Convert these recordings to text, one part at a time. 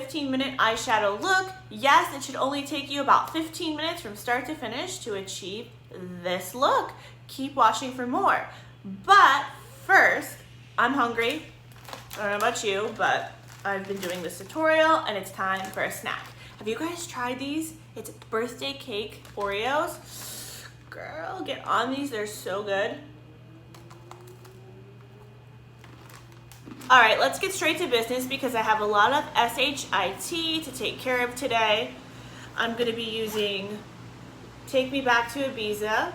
15-minute eyeshadow look. Yes, it should only take you about 15 minutes from start to finish to achieve this look. Keep watching for more. But first, I'm hungry. I don't know about you, but I've been doing this tutorial and it's time for a snack. Have you guys tried these? It's birthday cake Oreos. Girl, get on these, they're so good. All right, let's get straight to business because I have a lot of SHIT to take care of today. I'm gonna be using Take Me Back to Ibiza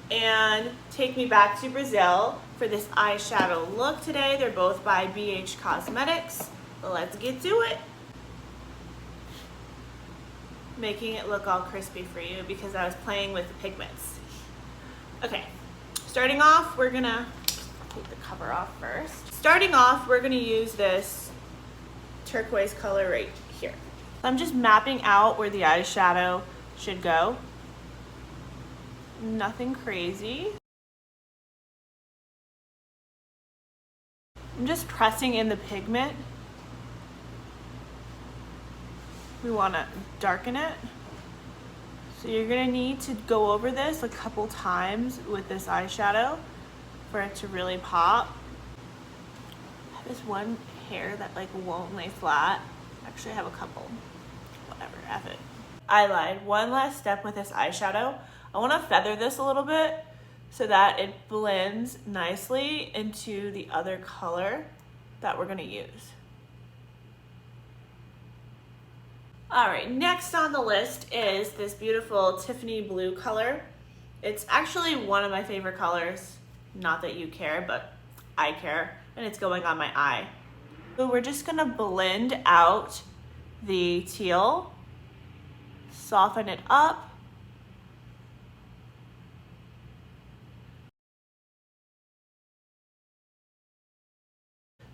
and Take Me Back to Brazil for this eyeshadow look today. They're both by BH Cosmetics. Let's get to it. Making it look all crispy for you because I was playing with the pigments. Okay, starting off, we're gonna take the cover off first. Starting off, we're gonna use this turquoise color right here. I'm just mapping out where the eyeshadow should go. Nothing crazy. I'm just pressing in the pigment. We wanna darken it. So you're gonna need to go over this a couple times with this eyeshadow for it to really pop. I have this one hair that like won't lay flat. Actually, I have a couple. Whatever, F it. I lied. One last step with this eyeshadow. I want to feather this a little bit so that it blends nicely into the other color that we're going to use. All right, next on the list is this beautiful Tiffany blue color. It's actually one of my favorite colors. Not that you care, but I care, and it's going on my eye. So we're just gonna blend out the teal, soften it up.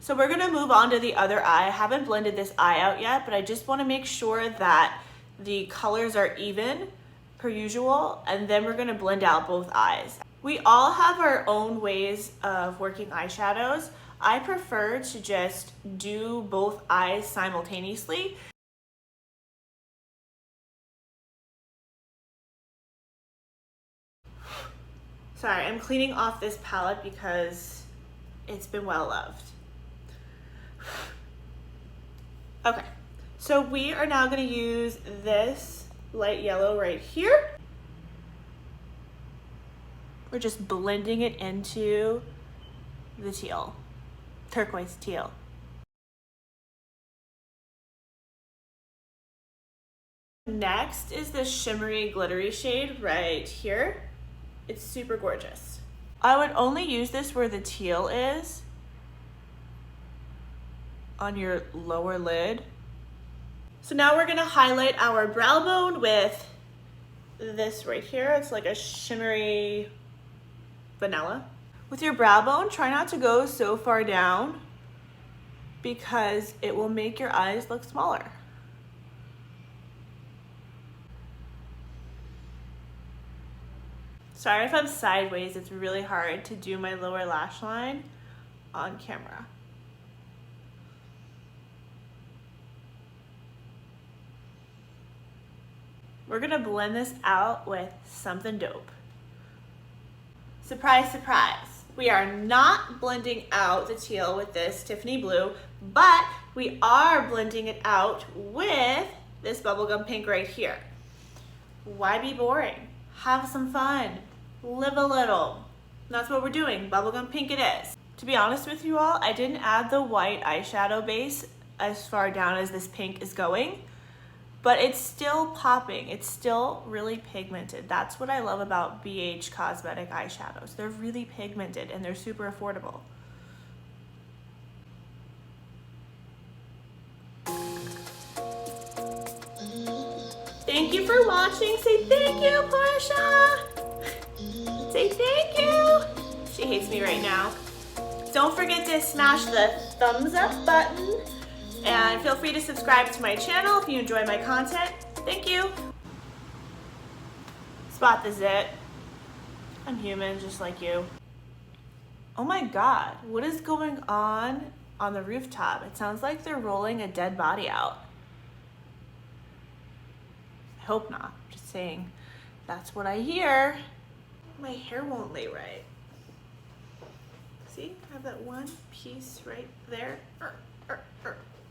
So we're gonna move on to the other eye. I haven't blended this eye out yet, but I just wanna make sure that the colors are even per usual, and then we're gonna blend out both eyes. We all have our own ways of working eyeshadows. I prefer to just do both eyes simultaneously. Sorry, I'm cleaning off this palette because it's been well loved. Okay, so we are now gonna use this light yellow right here. We're just blending it into the teal, turquoise teal. Next is this shimmery glittery shade right here. It's super gorgeous. I would only use this where the teal is, on your lower lid. So now we're gonna highlight our brow bone with this right here. It's like a shimmery vanilla. With your brow bone, try not to go so far down because it will make your eyes look smaller. Sorry if I'm sideways, it's really hard to do my lower lash line on camera. We're gonna blend this out with something dope. Surprise, surprise. We are not blending out the teal with this Tiffany blue, but we are blending it out with this bubblegum pink right here. Why be boring? Have some fun. Live a little. That's what we're doing. Bubblegum pink it is. To be honest with you all, I didn't add the white eyeshadow base as far down as this pink is going, but it's still popping. It's still really pigmented. That's what I love about BH Cosmetic eyeshadows. They're really pigmented and they're super affordable. Thank you for watching. Say thank you, Portia. Say thank you. She hates me right now. Don't forget to smash the thumbs up button and feel free to subscribe to my channel if you enjoy my content. Thank you. Spot the zit. I'm human just like you. Oh my God, what is going on on the rooftop. It sounds like they're rolling a dead body out. I hope not, just saying that's what I hear. My hair won't lay right. See, I have that one piece right there.